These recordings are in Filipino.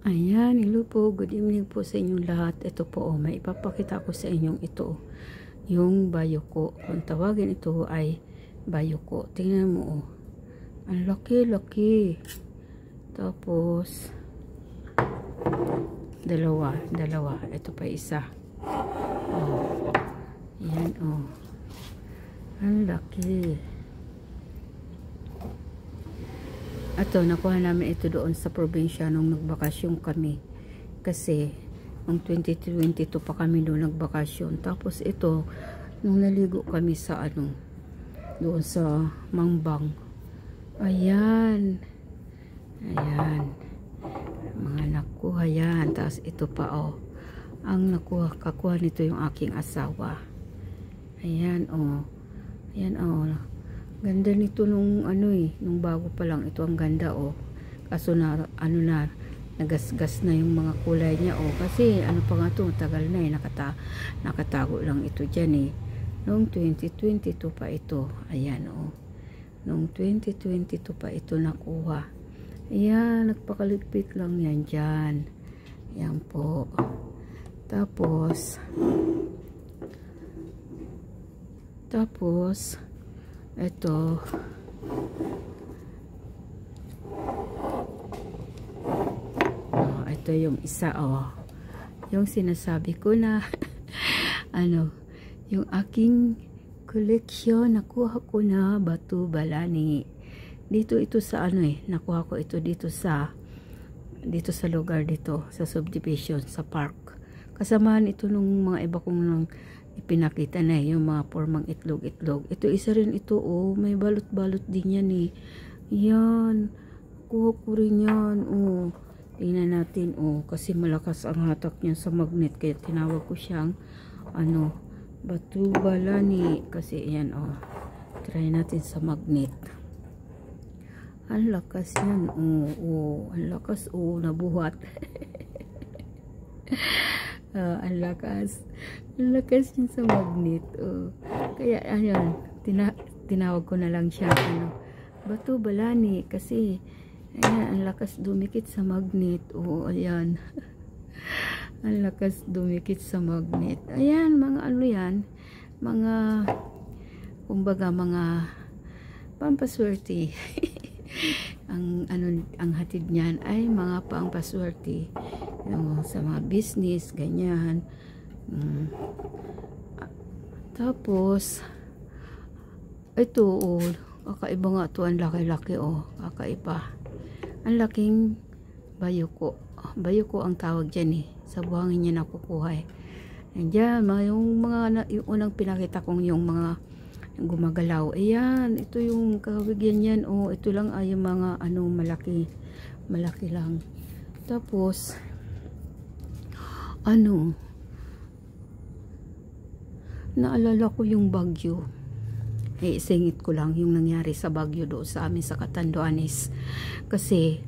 Ayan, hello po. Good evening po sa inyong lahat. Ito po, may ipapakita ko sa inyong ito. Yung bayoko. Kung tawagin ito ay bayoko. Tingnan mo, oh. Ang laki-laki. Tapos, dalawa. Ito pa isa. Oh. Yan, oh. Ang laki. Ato, nakuha namin ito doon sa probinsya nung nagbakasyon kami. Kasi, noong 2022 pa kami doon nagbakasyon. Tapos ito, nung naligo kami sa doon sa Mangbang. Ayan. Mga nakuha yan. Tapos ito pa, oh. Ang kakuha nito yung aking asawa. Ayan, oh. Ayan, oh. Ganda nito nung nung bago pa lang. Ito ang ganda, oh. Kaso nagasgas na yung mga kulay niya, oh. Kasi pa nga to, tagal na, nakatago lang ito dyan, eh. Noong 2022 pa ito. Ayan, oh. Noong 2022 pa ito nakuha. Ayan, nagpakaligpit lang yan dyan. Ayan po. Tapos ito, ito yung isa, oh. Yung sinasabi ko na yung aking koleksyon, nakuha ko na Batu Balani. Dito ito sa nakuha ko ito dito sa lugar dito, sa subdivision, sa park. Kasamahan ito nung mga iba kong nang ipinakita na, yung mga formang itlog. Ito isa rin ito, oh. May balot-balot din yan, eh. Yan. Kuha ko rin yan, oh. Tingnan natin, oh. Kasi malakas ang hatak niya sa magnet. Kaya tinawag ko siyang, Batu Balani. Kasi, yan, oh. Try natin sa magnet. Ang lakas yan, oh. Ang lakas, oh. Nabuhat. Ang lakas yun sa magnet, oh. Kaya ayun, tinawag ko na lang siya Batu Balani, kasi ayan, ang lakas dumikit sa magnet, oh. Ayan. Ang lakas dumikit sa magnet. Ayan, mga yan, mga kumbaga mga pampaswerte. ang hatid niyan ay mga pampaswerte, sa mga business, ganyan. Tapos ito, oh, kakaiba nga to, ang laki-laki, oh. Kakaiba, ang laking bayoko ang tawag dyan, eh. Sa buhangin niya nakukuha, eh. Andyan, yung unang pinakita kong yung mga gumagalaw. Ayan, ito yung kahawigyan yan, oh. Ito lang ay yung mga malaki lang. Tapos naalala ko yung bagyo. Isingit ko lang yung nangyari sa bagyo doon sa amin sa Catanduanes. Kasi,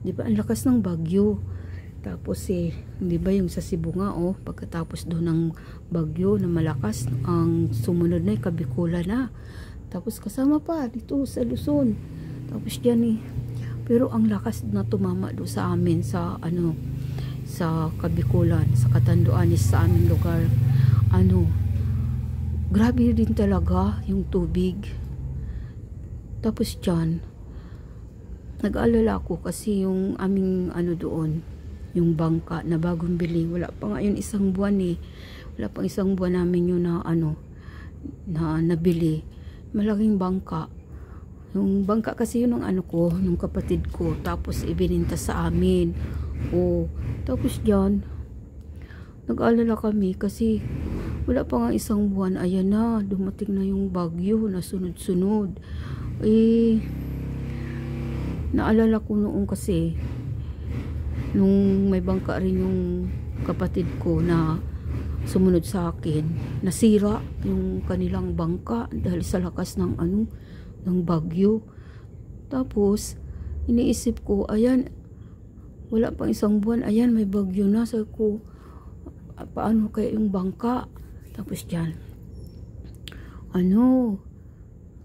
di ba, ang lakas ng bagyo. Tapos, di ba yung sa Cebu nga, oh, pagkatapos doon ng bagyo na malakas, ang sumunod na Kabikulan na. Tapos, kasama pa dito sa Luzon. Tapos, dyan, pero ang lakas na tumama doon sa amin, sa sa Kabikulan, sa Catanduanes, sa aming lugar. Grabe din talaga yung tubig. Tapos dyan, nag-aalala ko kasi yung aming doon, yung bangka na bagong bili, wala pa nga yun isang buwan, eh. Wala pang isang buwan namin yun na nabili. Malaking bangka. Yung bangka kasi yun ng yung kapatid ko. Tapos ibininta sa amin. Oh, tapos dyan, nag-aalala kami kasi wala pa nga isang buwan. Ayan na, dumating na yung bagyo na sunod-sunod. Naalala ko noon kasi nung may bangka rin yung kapatid ko na sumunod sa akin, nasira yung kanilang bangka dahil sa lakas ng ng bagyo. Tapos iniisip ko, ayan, wala pang isang buwan, ayan, may bagyo na. Sabi ko, paano kaya yung bangka? Tapos dyan,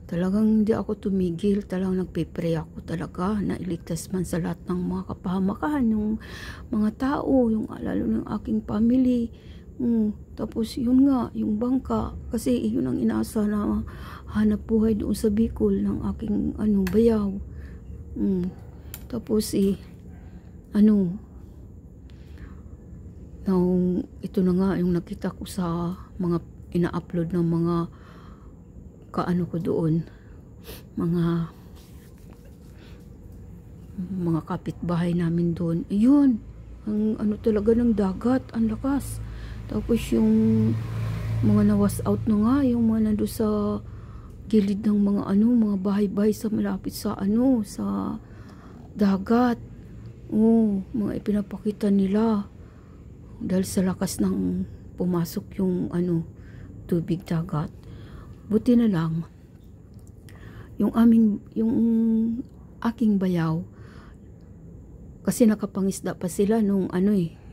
talagang hindi ako tumigil, talagang nagpe-pray ako talaga na iligtas man sa lahat ng mga kapahamakan, yung mga tao, yung lalo ng aking family. Tapos yun nga, yung bangka, kasi yun ang inaasa na hanap buhay doon sa Bicol ng aking bayaw. Tapos ito na nga yung nakita ko sa mga ina-upload ng mga ko doon, mga kapitbahay namin doon. Ayun, ang talaga ng dagat, ang lakas. Tapos yung mga nawas out na nga, yung mga nando sa gilid ng mga mga bahay-bahay sa malapit sa sa dagat. Mga ipinapakita nila dahil sa lakas ng pumasok yung tubig dagat. Buti na lang yung aking bayaw, kasi nakapangisda pa sila nung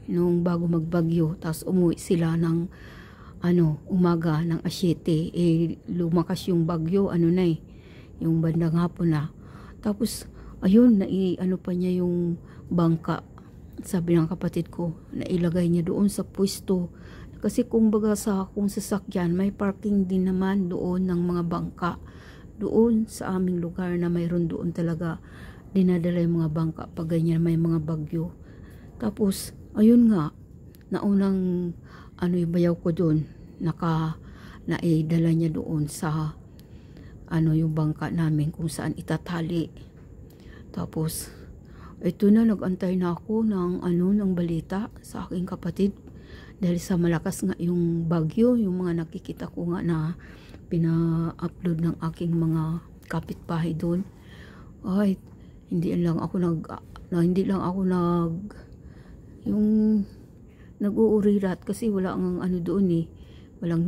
nung bago magbagyo. Tapos umuwi sila ng umaga ng 7, lumakas yung bagyo yung bandang hapon na. Tapos ayun, pa niya yung bangka, sabi ng kapatid ko, nailagay niya doon sa pwesto. Kasi kung sasakyan, may parking din naman doon ng mga bangka. Doon sa aming lugar na mayroon doon talaga dinadala yung mga bangka pag ganyan may mga bagyo. Tapos, ayun nga, naunang yung bayaw ko doon, naidala niya doon sa yung bangka namin kung saan itatali. Tapos, ito na, nag-antay na ako ng balita sa aking kapatid. Dahil sa malakas nga yung bagyo, yung mga nakikita ko nga na pina-upload ng aking mga kapitbahay doon. Ay, hindi lang ako nag-uurirat kasi wala ang doon walang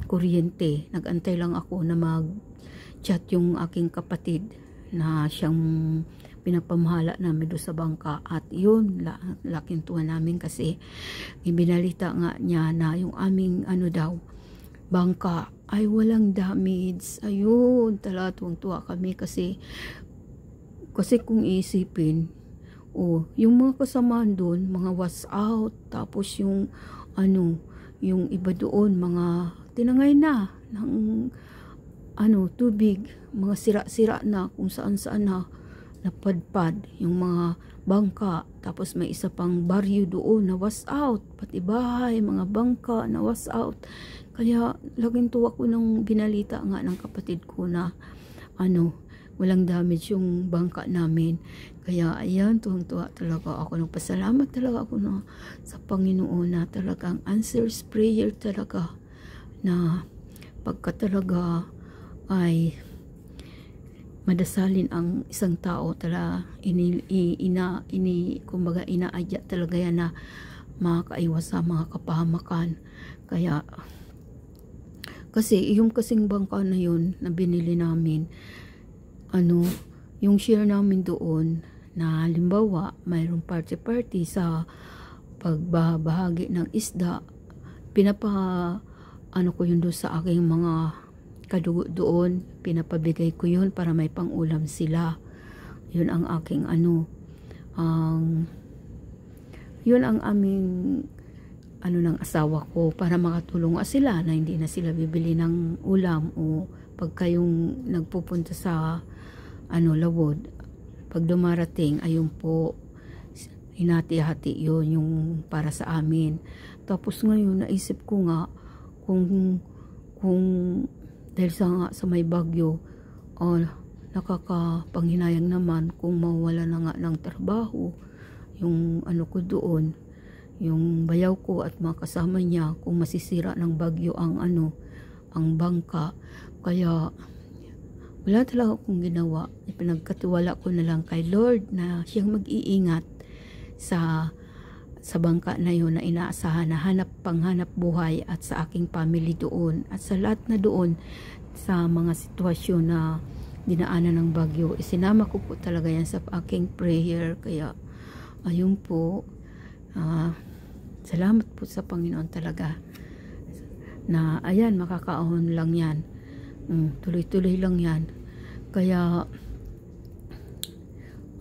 kuryente. Nag-antay lang ako na mag-chat yung aking kapatid na siyang pinapamahala namin doon sa bangka. At yun, laking tuwa namin kasi ibinalita nga niya na yung aming bangka ay walang damage. Ayun, talaga tuwa kami kasi kung isipin, yung mga kasamaan doon, mga was out, tapos yung yung iba doon, mga tinangay na ng tubig, mga sira-sira na kung saan-saan na napadpad yung mga bangka. Tapos may isa pang baryo doon na was out, pati bahay, mga bangka na was out. Kaya laging tuwa ko nung binalita nga ng kapatid ko na walang damage yung bangka namin. Kaya ayan, tuwang-tuwa talaga ako. Nagpasalamat talaga ako sa Panginoon na talagang answers prayer talaga, na pagka talaga ay madasalin ang isang tao, talaga kumbaga inaadya talaga yan na makakaiwas sa mga kapahamakan. Kaya kasi yung kasing bangka na yun na binili namin, yung share namin doon na halimbawa mayroong party sa pagbahagi ng isda, ko yun doon sa aking mga kadugo doon, pinapabigay ko yun para may pang-ulam sila. Yun ang aking yun ang aming ng asawa ko, para makatulong sila na hindi na sila bibili ng ulam o pag kayong nagpupunta sa lawod, pag dumarating, ayun po, hinati-hati yun yung para sa amin. Tapos ngayon naisip ko nga kung dahil sa may bagyo, nakakapanghinayang naman kung mawala na nga ng trabaho yung ko doon, yung bayaw ko at mga kasama niya, kung masisira ng bagyo ang bangka. Kaya wala talaga akong ginawa, ipinagkatiwala ko na lang kay Lord na siyang mag-iingat sa bangka na yun, na inaasahan na panghanap buhay at sa aking family doon at sa lahat na doon sa mga sitwasyon na dinaanan ng bagyo. Isinama ko po talaga yan sa aking prayer. Kaya ayun po, salamat po sa Panginoon talaga na ayan, makakaahon lang yan Tuloy-tuloy lang yan. Kaya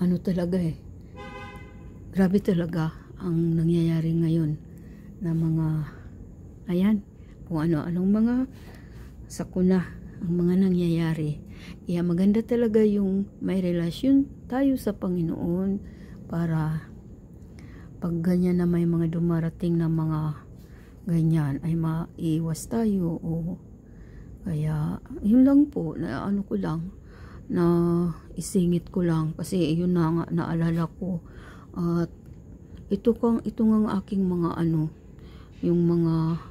ano talaga grabe talaga ang nangyayari ngayon na mga ayan, kung ano-anong mga sakuna ang mga nangyayari. Kaya maganda talaga yung may relasyon tayo sa Panginoon para pag ganyan na may mga dumarating na mga ganyan ay maiwas tayo. O kaya yun lang po na ano ko lang na isingit ko lang kasi yun na nga naalala ko. At ito nga aking mga yung mga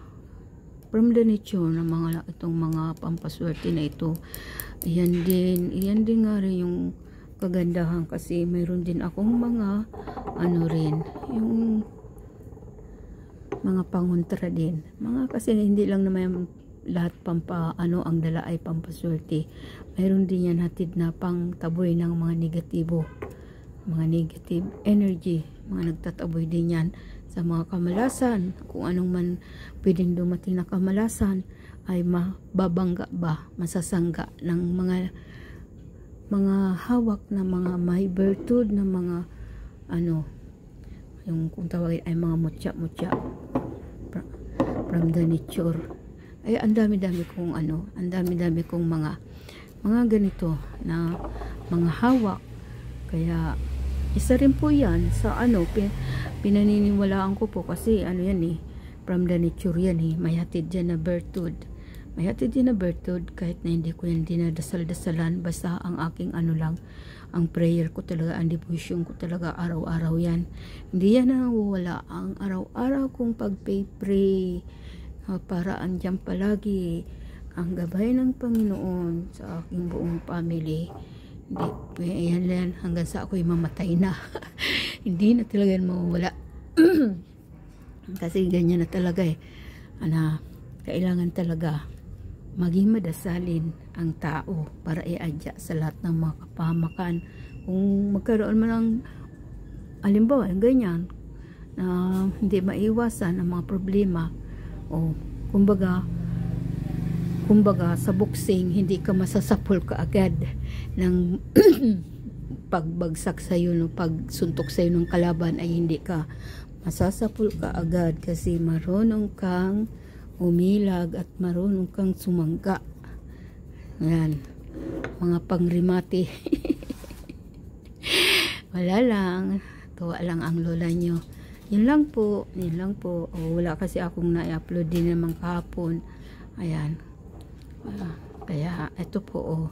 from the nature na mga itong mga pampaswerte na ito. Iyan din nga rin yung kagandahan kasi mayroon din akong mga rin yung mga pangontra din. Kasi hindi lang naman lahat ang dala ay pampaswerte. Mayroon din yan hatid na pang taboy ng mga negatibo, mga negative energy, mga nagtataboy din yan sa mga kamalasan. Kung anong man pwedeng dumating na kamalasan ay mababangga masasangga ng mga hawak na mga may virtud na mga yung kung tawagin ay mga mutya from the nature. Ay ang dami-dami kong mga ganito na mga hawak. Kaya isa rin po yan sa pinaniniwalaan ko po kasi yan from the nature yan may hatid dyan na virtud. May hatid din na virtud kahit na hindi ko yan dinadasal-dasalan, basta ang aking lang, ang prayer ko talaga, ang devotion ko talaga araw-araw yan. Hindi yan nawawala ang araw-araw kong pag-pray para andyan palagi ang gabay ng Panginoon sa aking buong family. Hindi, yan hanggang sa ako'y mamatay na. Hindi na talaga yan mawawala. Kasi ganyan na talaga kailangan talaga maging madasalin ang tao para iadya sa lahat ng mga kapahamakan. Kung magkaroon man ng halimbawa ganyan na hindi maiwasan ang mga problema, o kumbaga sa boxing hindi ka masasapol ka agad ng pagbagsak sa iyo, pagsuntok sa iyo ng kalaban ay hindi ka masasapol ka agad kasi marunong kang umilag at marunong kang sumangga. Yan, mga pangrimate. Wala lang, tuwa lang ang lola nyo. Yun lang po. Wala kasi akong na-upload din naman kahapon. Ayan. Kaya ito po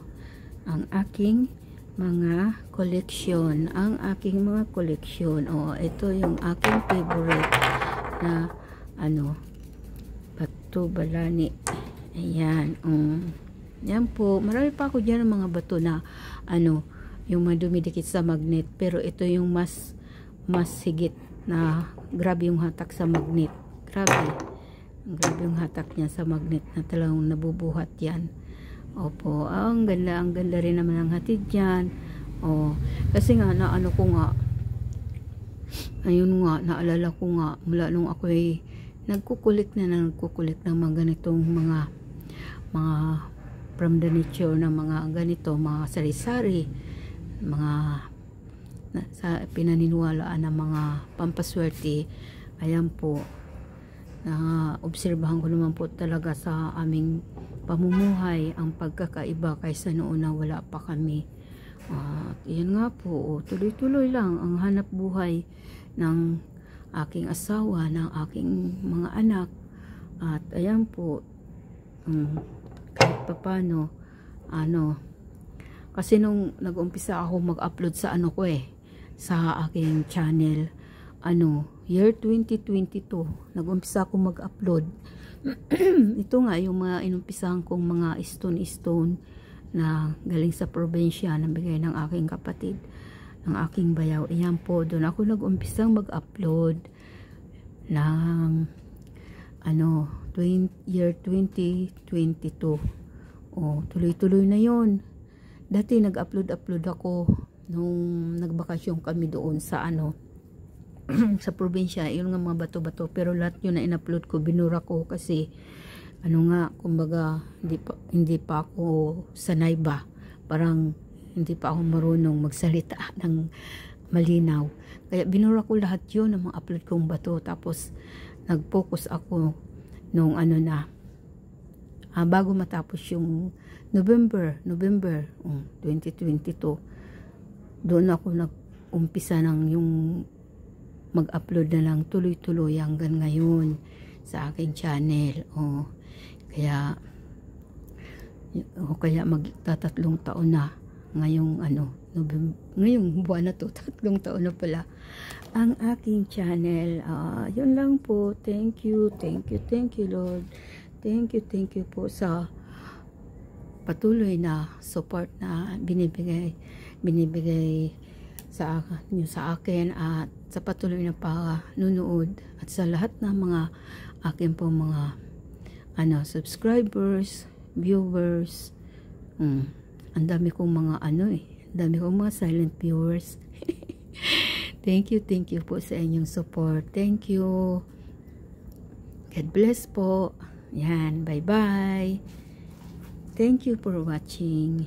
ang aking mga collection. Ito yung aking favorite na bato balani. Ayan. Yan po. Marami pa ako dyan ng mga bato na yung madumidikit sa magnet. Pero ito yung mas higit na grabe yung hatak sa magnet. Grabe yung hatak niya sa magnet na talagang nabubuhat yan. Opo, ang ganda rin naman ang hatid dyan. Kasi nga naalala ko nga mula nung ako'y nagkukulik ng mga ganitong mga from the nature na mga ganito, mga sari-sari, mga sa pinaniniwalaan ng mga pampaswerte. Ayan po, na obserbahan ko naman po talaga sa aming pamumuhay ang pagkakaiba kaysa noon na wala pa kami. Yan nga po, tuloy-tuloy lang ang hanap buhay ng aking asawa, ng aking mga anak. At ayan po, kahit papano kasi nung nag-umpisa ako mag-upload sa sa aking channel, year 2022 nag-umpisa ako mag-upload. Ito nga yung mga inumpisahan kong mga stone na galing sa probinsya na bigay ng aking kapatid, ng aking bayaw. Iyan po, doon ako nag-umpisang mag-upload ng year 2022. Tuloy-tuloy na yon. Dati nag-upload ako nung nagbakasyon kami doon sa sa probinsya. Yung mga bato-bato, pero lahat yun na in-upload ko, binura ko kasi ano nga, kumbaga, hindi pa ako sanay ba. Parang, hindi pa ako marunong magsalita ng malinaw. Kaya, binura ko lahat yun ng mga upload kong bato. Tapos, nag-focus ako nung ano na, bago matapos yung November 2022. Doon ako nag-umpisa ng yung mag-upload na lang tuloy-tuloy hanggang ngayon sa aking channel. Kaya magtatatlong taon na ngayong ngayong buwan na to, 3 taon na pala ang aking channel. Yun lang po. Thank you Lord. Thank you po sa patuloy na support na binibigay sa akin at sa patuloy na panunood at sa lahat ng mga akin po mga subscribers, viewers. Ang dami kong mga silent viewers. Thank you po sa inyong support. Thank you. God bless po. Yan, bye bye. Thank you for watching.